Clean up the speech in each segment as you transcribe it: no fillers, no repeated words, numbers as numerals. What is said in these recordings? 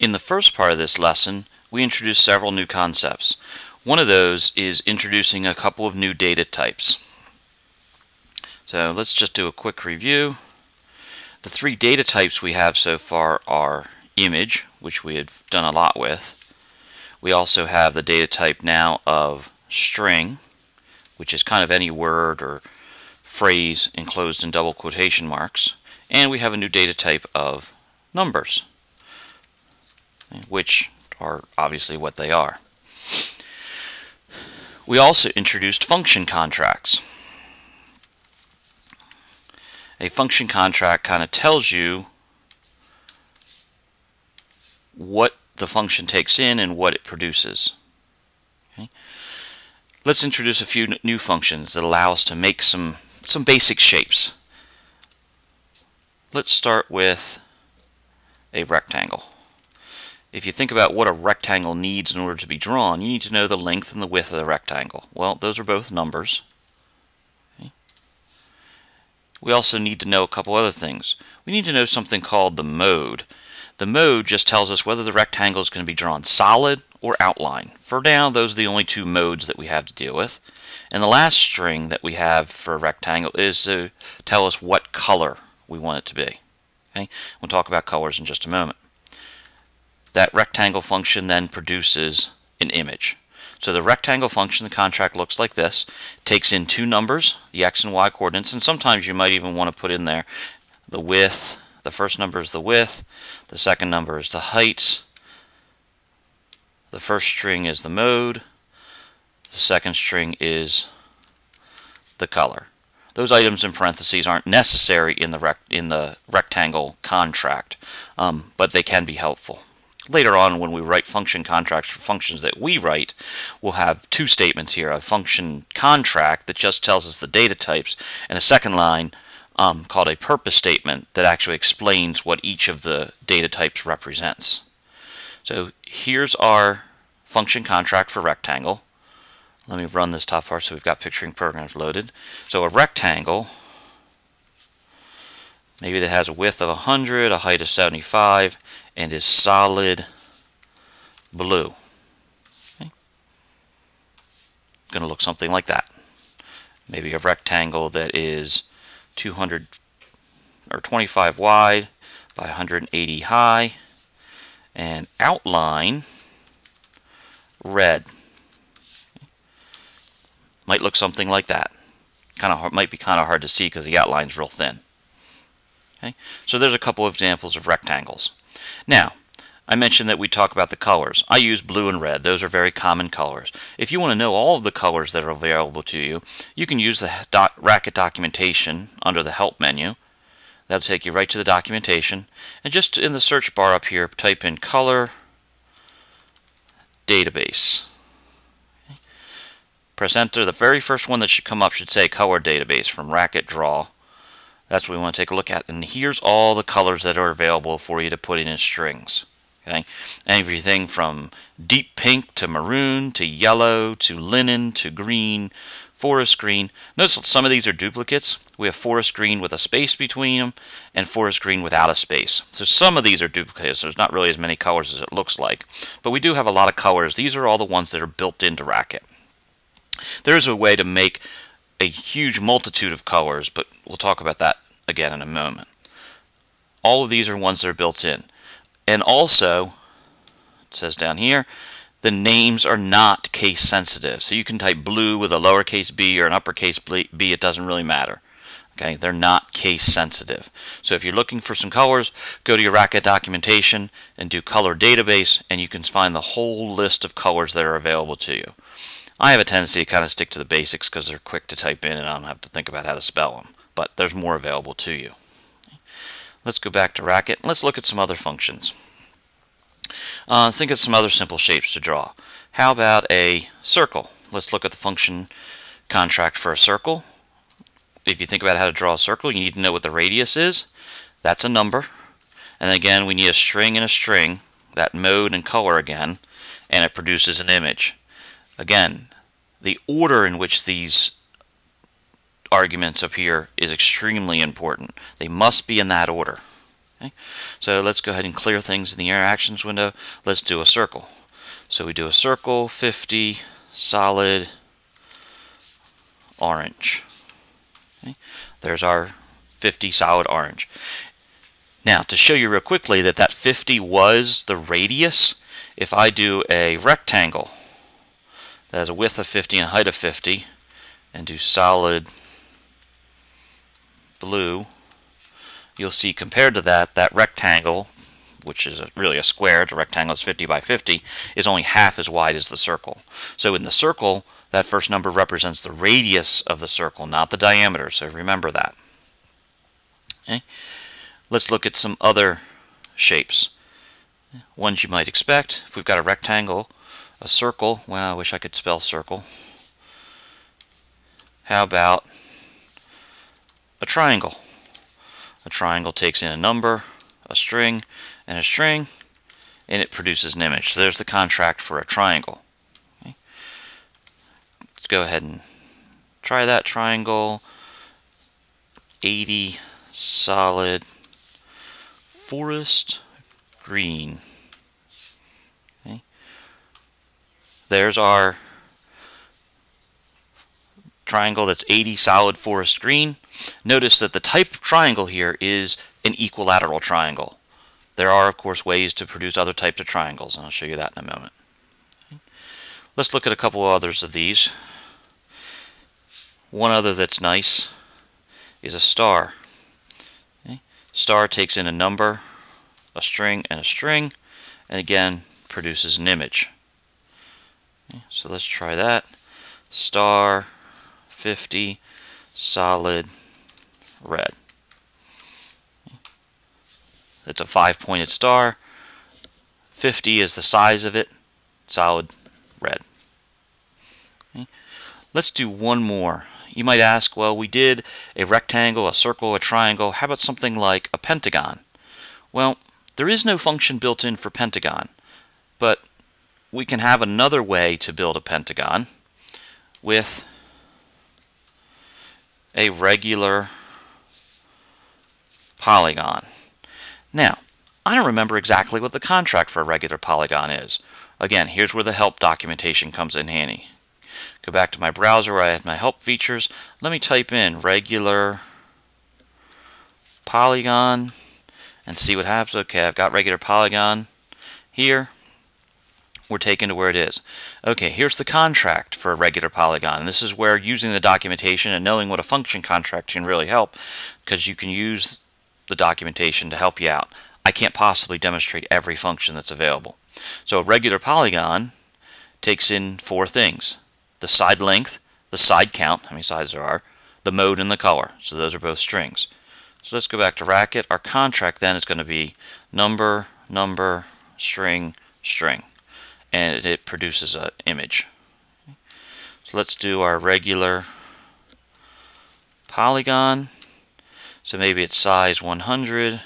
In the first part of this lesson, we introduced several new concepts. One of those is introducing a couple of new data types. So let's just do a quick review. The three data types we have so far are image, which we had done a lot with. We also have the data type now of string, which is kind of any word or phrase enclosed in double quotation marks. And we have a new data type of numbers, which are obviously what they are. We also introduced function contracts. A function contract kind of tells you what the function takes in and what it produces. Okay. Let's introduce a few new functions that allow us to make some basic shapes. Let's start with a rectangle. If you think about what a rectangle needs in order to be drawn, you need to know the length and the width of the rectangle. Well, those are both numbers. Okay. We also need to know a couple other things. We need to know something called the mode. The mode just tells us whether the rectangle is going to be drawn solid or outline. For now, those are the only two modes that we have to deal with. And the last string that we have for a rectangle is to tell us what color we want it to be. Okay? We'll talk about colors in just a moment. That rectangle function then produces an image. So the rectangle function, the contract looks like this. It takes in two numbers, the x and y coordinates, and sometimes you might even want to put in there the width. The first number is the width, the second number is the height, the first string is the mode, the second string is the color. Those items in parentheses aren't necessary in the rectangle contract, but they can be helpful. Later on, when we write function contracts for functions that we write, we'll have two statements here: a function contract that just tells us the data types, and a second line called a purpose statement that actually explains what each of the data types represents. So here's our function contract for rectangle. Let me run this top part so we've got picturing programs loaded. So a rectangle, maybe that has a width of 100, a height of 75, and is solid blue. Okay. Going to look something like that. Maybe a rectangle that is 200 or 25 wide by 180 high, and outline red. Might look something like that. Might be kind of hard to see because the outline's real thin. Okay, so there's a couple of examples of rectangles. Now, I mentioned that we talk about the colors. I use blue and red. Those are very common colors. If you want to know all of the colors that are available to you, you can use the Racket documentation under the Help menu. That'll take you right to the documentation. And just in the search bar up here, type in color database. Okay. Press enter. The very first one that should come up should say color database from Racket Draw. That's what we want to take a look at. And here's all the colors that are available for you to put in strings. Okay. Everything from deep pink to maroon to yellow to linen to green, forest green. Notice some of these are duplicates. We have forest green with a space between them and forest green without a space. So some of these are duplicates. There's not really as many colors as it looks like. But we do have a lot of colors. These are all the ones that are built into Racket. There's a way to make a huge multitude of colors, but we'll talk about that again in a moment. All of these are ones that are built in. And also, it says down here, the names are not case sensitive. So you can type blue with a lowercase b or an uppercase b, it doesn't really matter. Okay, they're not case sensitive. So if you're looking for some colors, go to your Racket documentation and do color database, and you can find the whole list of colors that are available to you. I have a tendency to kind of stick to the basics because they're quick to type in and I don't have to think about how to spell them. But there's more available to you. Let's go back to Racket and let's look at some other functions. Let's think of some other simple shapes to draw. How about a circle? Let's look at the function contract for a circle. If you think about how to draw a circle, you need to know what the radius is. That's a number. And again, we need a string and a string, that mode and color again, and it produces an image. Again, the order in which these arguments up here is extremely important. They must be in that order. Okay? So let's go ahead and clear things in the interactions window. Let's do a circle. So we do a circle, 50, solid, orange. Okay? There's our 50 solid orange. Now, to show you real quickly that that 50 was the radius, if I do a rectangle that has a width of 50 and a height of 50, and do solid blue, you'll see compared to that, that rectangle, which is really a square, the rectangle is 50 by 50, is only half as wide as the circle. So in the circle, that first number represents the radius of the circle, not the diameter, so remember that. Okay? Let's look at some other shapes. Ones you might expect. If we've got a rectangle, a circle, well, I wish I could spell circle. How about a triangle? A triangle takes in a number, a string, and it produces an image. So there's the contract for a triangle. Okay. Let's go ahead and try that triangle. 80 solid forest green. Okay. There's our triangle that's 80 solid forest green. Notice that the type of triangle here is an equilateral triangle. There are, of course, ways to produce other types of triangles, and I'll show you that in a moment. Okay. Let's look at a couple others of these. One other that's nice is a star. Okay. Star takes in a number, a string, and again produces an image. Okay. So let's try that. Star, 50, solid, red. It's a 5-pointed star. 50 is the size of it. Solid red. Okay. Let's do one more. You might ask, well, we did a rectangle, a circle, a triangle. How about something like a pentagon? Well, there is no function built in for pentagon, but we can have another way to build a pentagon with a regular polygon. Now, I don't remember exactly what the contract for a regular polygon is. Again, here's where the help documentation comes in handy. Go back to my browser where I have my help features. Let me type in regular polygon and see what happens. Okay, I've got regular polygon here. We're taken to where it is. Okay, here's the contract for a regular polygon. And this is where using the documentation and knowing what a function contract can really help, because you can use the documentation to help you out. I can't possibly demonstrate every function that's available. So a regular polygon takes in 4 things: the side length, the side count, how many sides there are, the mode, and the color. So those are both strings. So let's go back to Racket. Our contract then is going to be number, number, string, string. And it produces an image. So let's do our regular polygon. So maybe it's size 100,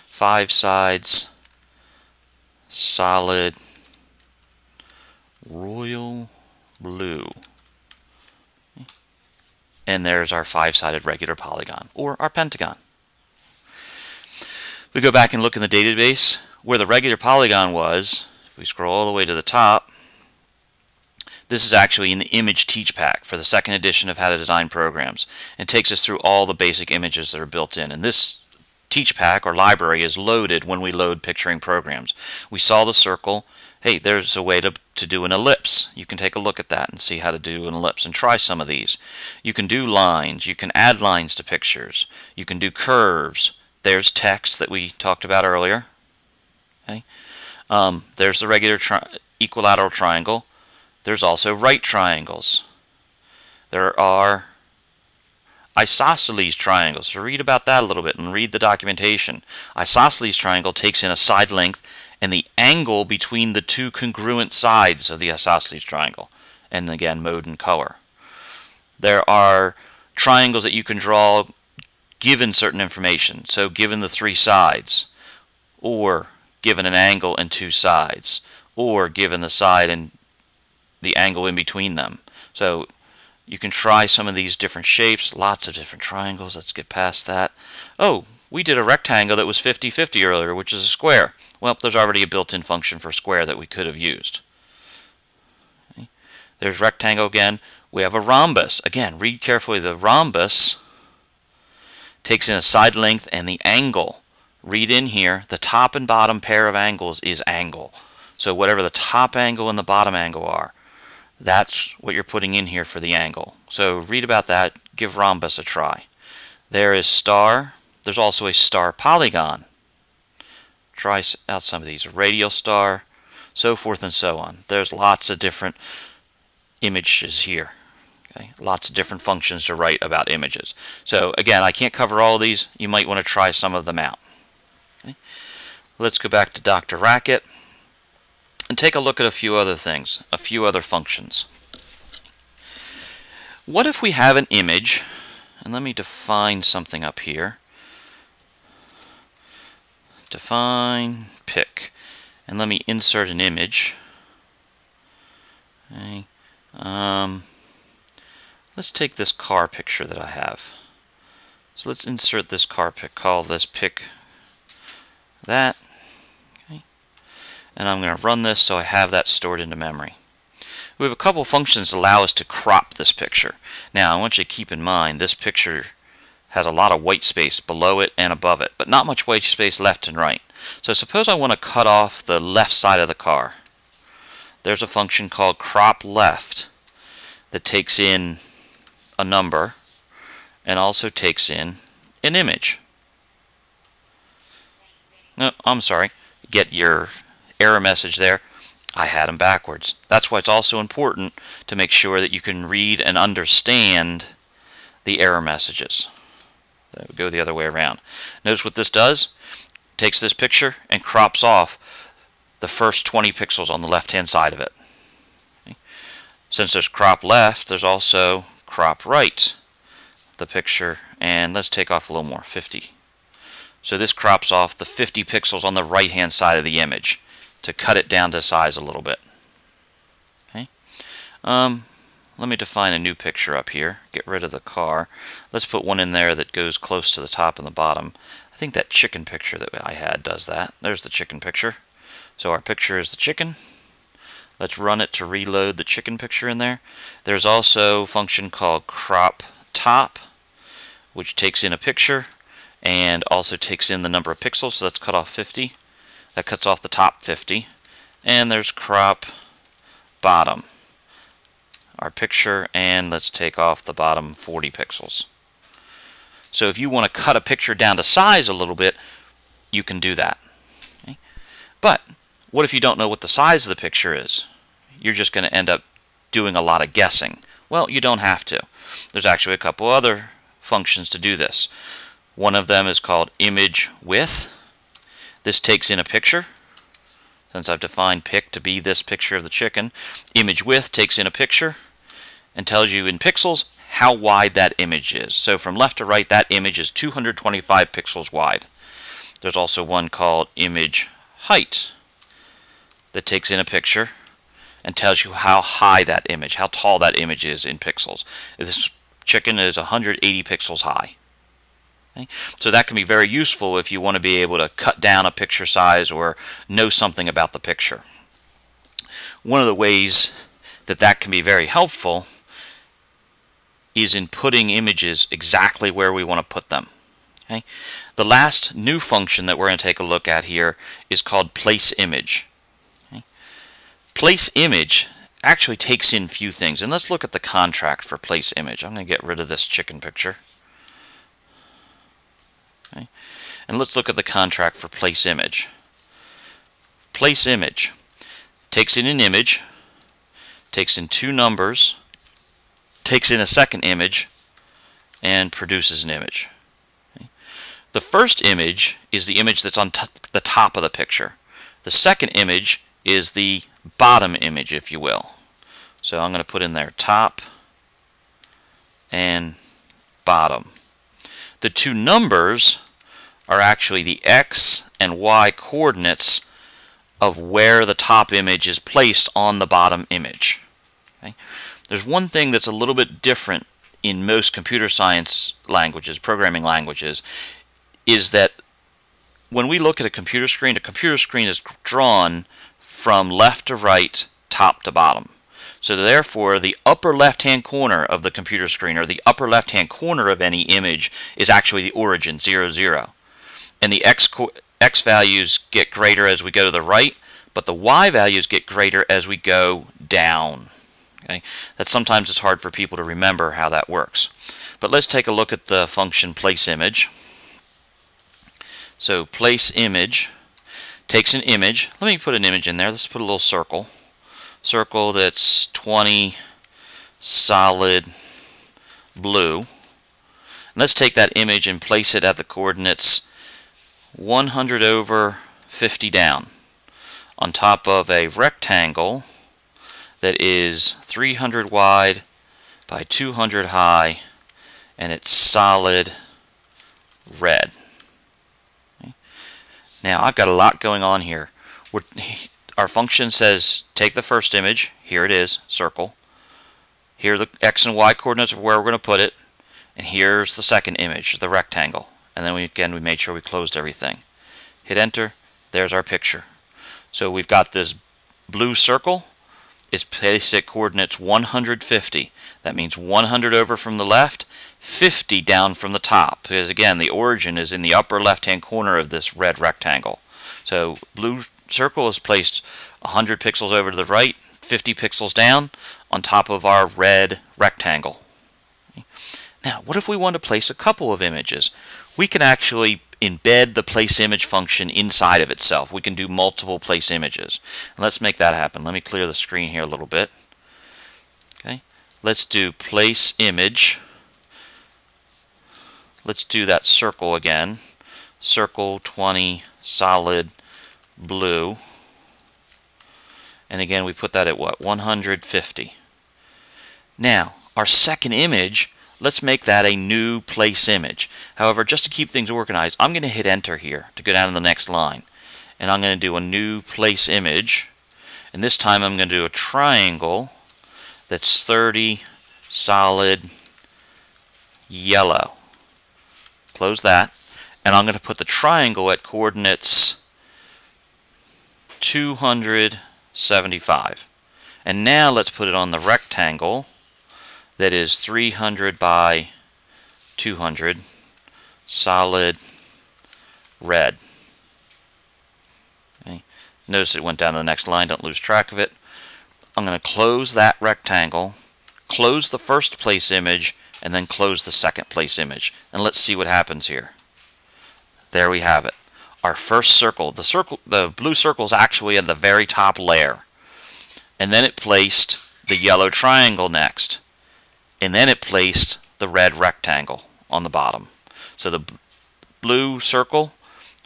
5 sides, solid, royal blue. And there's our 5-sided regular polygon, or our pentagon. We go back and look in the database where the regular polygon was. If we scroll all the way to the top, this is actually in the image teach pack for the 2nd edition of How to Design Programs. It takes us through all the basic images that are built in. And this teach pack or library is loaded when we load picturing programs. We saw the circle. Hey, there's a way to do an ellipse. You can take a look at that and see how to do an ellipse and try some of these. You can do lines. You can add lines to pictures. You can do curves. There's text that we talked about earlier. Okay. There's the regular equilateral triangle. There's also right triangles. There are isosceles triangles. So read about that a little bit and read the documentation. Isosceles triangle takes in a side length and the angle between the 2 congruent sides of the isosceles triangle. And again, mode and color. There are triangles that you can draw given certain information. So given the 3 sides, or given an angle and 2 sides, or given the side and the angle in between them. So you can try some of these different shapes, lots of different triangles. Let's get past that. Oh, we did a rectangle that was 50-50 earlier, which is a square. Well, there's already a built-in function for square that we could have used. Okay. There's rectangle again. We have a rhombus. Again, read carefully. The rhombus takes in a side length and the angle. Read in here, the top and bottom pair of angles is angle. So whatever the top angle and the bottom angle are, that's what you're putting in here for the angle. So read about that. Give rhombus a try. There is star. There's also a star polygon. Try out some of these. Radial star, so forth and so on. There's lots of different images here. Okay? Lots of different functions to write about images. So again, I can't cover all of these. You might want to try some of them out. Okay? Let's go back to Dr. Racket and take a look at a few other things, a few other functions. What if we have an image, and let me define something up here. Define pick, and let me insert an image. Okay. Let's take this car picture that I have. So let's insert this car pic, call this pick that. Okay. And I'm going to run this so I have that stored into memory. We have a couple functions that allow us to crop this picture. Now I want you to keep in mind this picture has a lot of white space below it and above it, but not much white space left and right. So suppose I want to cut off the left side of the car. There's a function called crop left that takes in a number and also takes in an image. No, I'm sorry. Get your error message there. I had them backwards. That's why it's also important to make sure that you can read and understand the error messages. Go the other way around. Notice what this does. Takes this picture and crops off the first 20 pixels on the left-hand side of it. Okay. Since there's crop left, there's also crop right. The picture, and let's take off a little more, 50. So this crops off the 50 pixels on the right-hand side of the image to cut it down to size a little bit. Okay. Let me define a new picture up here. Get rid of the car. Let's put one in there that goes close to the top and the bottom. I think that chicken picture that I had does that. There's the chicken picture. So our picture is the chicken. Let's run it to reload the chicken picture in there. There's also a function called crop top, which takes in a picture and also takes in the number of pixels. So let's cut off 50. That cuts off the top 50. And there's crop bottom, our picture, and let's take off the bottom 40 pixels. So if you want to cut a picture down to size a little bit, you can do that. Okay? But what if you don't know what the size of the picture is? You're just going to end up doing a lot of guessing. Well, you don't have to. There's actually a couple other functions to do this. One of them is called image width. This takes in a picture. Since I've defined pick to be this picture of the chicken, image width takes in a picture and tells you in pixels how wide that image is. So from left to right, that image is 225 pixels wide. There's also one called image height that takes in a picture and tells you how high that image, how tall that image is in pixels. This chicken is 180 pixels high. Okay? So that can be very useful if you want to be able to cut down a picture size or know something about the picture. One of the ways that that can be very helpful is in putting images exactly where we want to put them. Okay? The last new function that we're going to take a look at here is called place image. Okay? Place image actually takes in few things, and let's look at the contract for place image. I'm going to get rid of this chicken picture. Okay? And let's look at the contract for place image. Place image takes in an image, takes in two numbers, takes in a second image, and produces an image. Okay? The first image is the image that's on the top of the picture. The second image is the bottom image, if you will. So I'm going to put in there top and bottom. The two numbers are actually the X and Y coordinates of where the top image is placed on the bottom image. Okay? There's one thing that's a little bit different in most computer science languages, programming languages. is that when we look at a computer screen is drawn from left to right, top to bottom. So therefore, the upper left-hand corner of the computer screen, or the upper left-hand corner of any image, is actually the origin, 0, 0. And the x values get greater as we go to the right, but the y values get greater as we go down. Okay? That sometimes it's hard for people to remember how that works. But let's take a look at the function placeImage. So placeImage takes an image. Let me put an image in there. Let's put a little circle. Circle that's 20 solid blue. And let's take that image and place it at the coordinates 100 over 50 down on top of a rectangle that is 300 wide by 200 high, and it's solid red. Okay. Now I've got a lot going on here. Our function says take the first image, here it is, circle. Here are the x and y coordinates of where we're going to put it, and here's the second image, the rectangle. And then we made sure we closed everything. Hit enter, there's our picture. So we've got this blue circle. It's placed at coordinates 150. That means 100 over from the left, 50 down from the top. Because again, the origin is in the upper left-hand corner of this red rectangle. So blue circle is placed 100 pixels over to the right, 50 pixels down on top of our red rectangle. Now, what if we want to place a couple of images? We can actually embed the placeImage function inside of itself. We can do multiple place images. And let's make that happen. Let me clear the screen here a little bit. Okay, let's do placeImage. Let's do that circle again. Circle 20 solid blue. And again, we put that at what? 150. Now, our second image, let's make that a new place image. However, just to keep things organized, I'm going to hit enter here to go down to the next line. And I'm going to do a new place image. And this time I'm going to do a triangle that's 30 solid yellow. Close that. And I'm going to put the triangle at coordinates 275. And now let's put it on the rectangle that is 300 by 200 solid red. Okay. Notice it went down to the next line, don't lose track of it. I'm going to close that rectangle, close the first place image, and then close the second place image. And let's see what happens here. There we have it. Our first circle. The blue circle is actually at the very top layer. And then it placed the yellow triangle next. And then it placed the red rectangle on the bottom. So the blue circle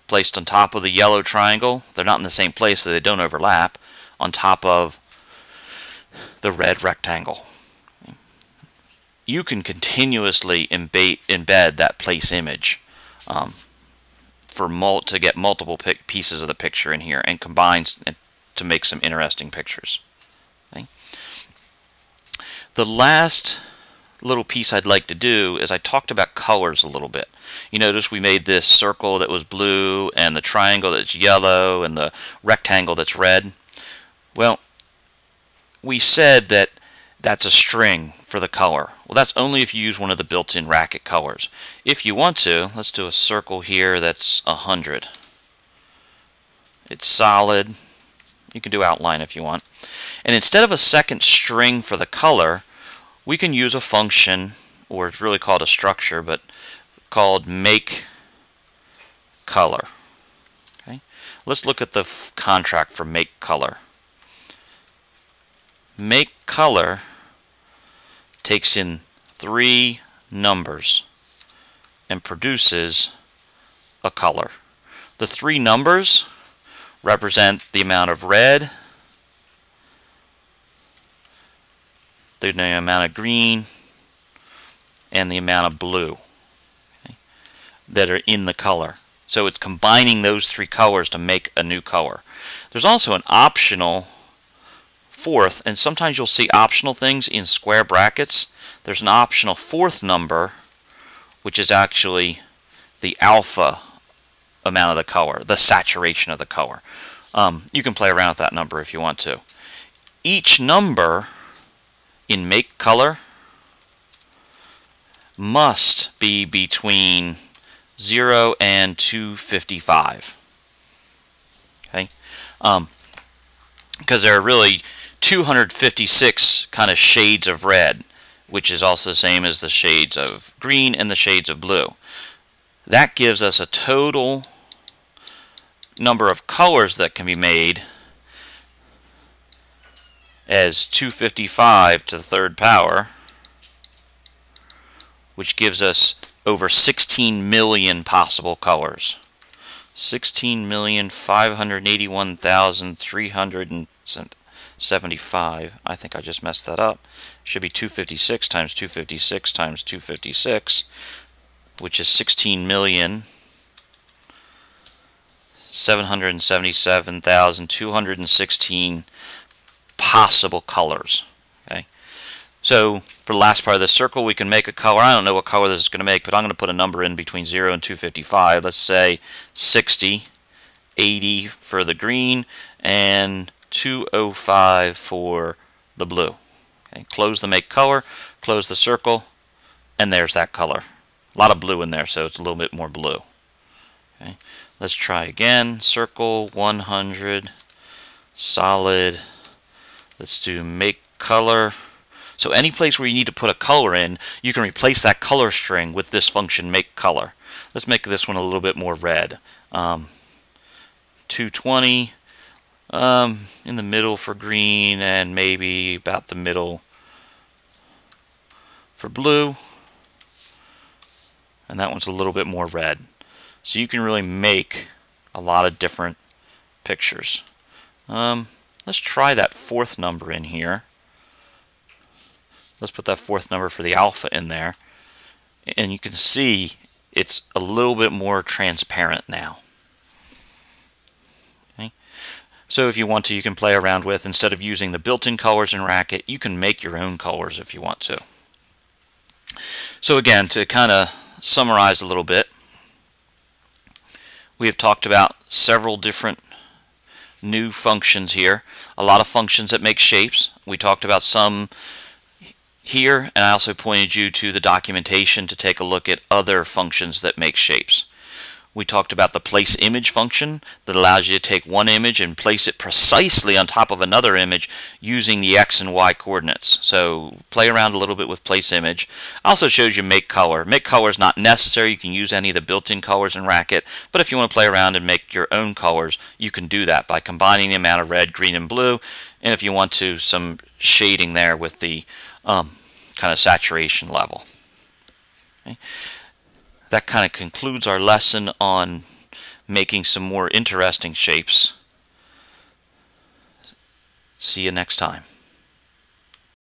placed on top of the yellow triangle. They're not in the same place, so they don't overlap. On top of the red rectangle. You can continuously embed that place image to get multiple pieces of the picture in here and combine to make some interesting pictures. Okay. The last little piece I'd like to do is I talked about colors a little bit. You notice we made this circle that was blue and the triangle that's yellow and the rectangle that's red. Well, we said that that's a string for the color. Well, that's only if you use one of the built-in racket colors. If you want to, let's do a circle here that's 100. It's solid. You can do outline if you want. And instead of a second string for the color, we can use a function, or it's really called a structure, but called make color. Okay? Let's look at the contract for make color. Make color takes in 3 numbers and produces a color. The 3 numbers represent the amount of red, the amount of green, and the amount of blue, okay, that are in the color. So it's combining those 3 colors to make a new color. There's also an optional fourth, and sometimes you'll see optional things in square brackets. There's an optional 4th number, which is actually the alpha amount of the color, the saturation of the color. You can play around with that number if you want to. Each number in make color must be between 0 and 255. Okay, because there are really 256 kind of shades of red, which is also the same as the shades of green and the shades of blue. That gives us a total number of colors that can be made as 255 to the third power, which gives us over 16 million possible colors. 16,581,375. I think I just messed that up. Should be 256 times 256 times 256, which is 16,777,216 possible colors. Okay, so for the last part of the circle, we can make a color. I don't know what color this is going to make, but I'm going to put a number in between 0 and 255. Let's say 60, 80 for the green, and 205 for the blue. Okay, close the make color, close the circle, and there's that color. A lot of blue in there, so it's a little bit more blue. Okay, let's try again. Circle 100, solid. Let's do make color. So any place where you need to put a color in, you can replace that color string with this function make color. Let's make this one a little bit more red. 220 in the middle for green, and maybe about the middle for blue. And that one's a little bit more red. So you can really make a lot of different pictures. Let's try that fourth number in here. Let's put that fourth number for the alpha in there. And you can see it's a little bit more transparent now. Okay. So if you want to, you can play around with, instead of using the built-in colors in Racket, you can make your own colors if you want to. So again, to kind of summarize a little bit, we have talked about several different new functions here. A lot of functions that make shapes. We talked about some here, and I also pointed you to the documentation to take a look at other functions that make shapes. We talked about the place image function that allows you to take one image and place it precisely on top of another image using the X and Y coordinates. So play around a little bit with place image. Also shows you make color. Make color is not necessary. You can use any of the built-in colors in Racket, but if you want to play around and make your own colors, you can do that by combining the amount of red, green, and blue, and if you want to, some shading there with the kind of saturation level. Okay. That kind of concludes our lesson on making some more interesting shapes. See you next time.